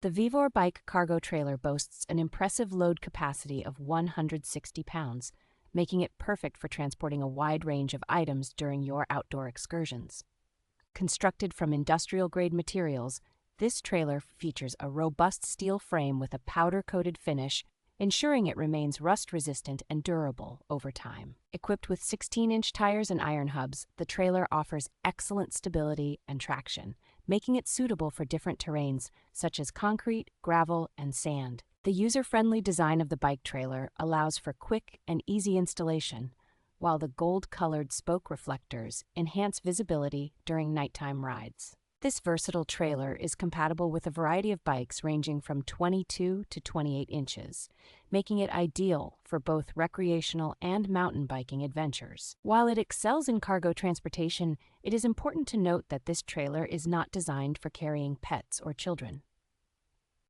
The VEVOR Bike Cargo trailer boasts an impressive load capacity of 160 pounds, making it perfect for transporting a wide range of items during your outdoor excursions. Constructed from industrial-grade materials, this trailer features a robust steel frame with a powder-coated finish, ensuring it remains rust-resistant and durable over time. Equipped with 16-inch tires and iron hubs, the trailer offers excellent stability and traction, making it suitable for different terrains such as concrete, gravel, and sand. The user-friendly design of the bike trailer allows for quick and easy installation, while the gold-colored spoke reflectors enhance visibility during nighttime rides. This versatile trailer is compatible with a variety of bikes ranging from 22 to 28 inches, making it ideal for both recreational and mountain biking adventures. While it excels in cargo transportation, it is important to note that this trailer is not designed for carrying pets or children.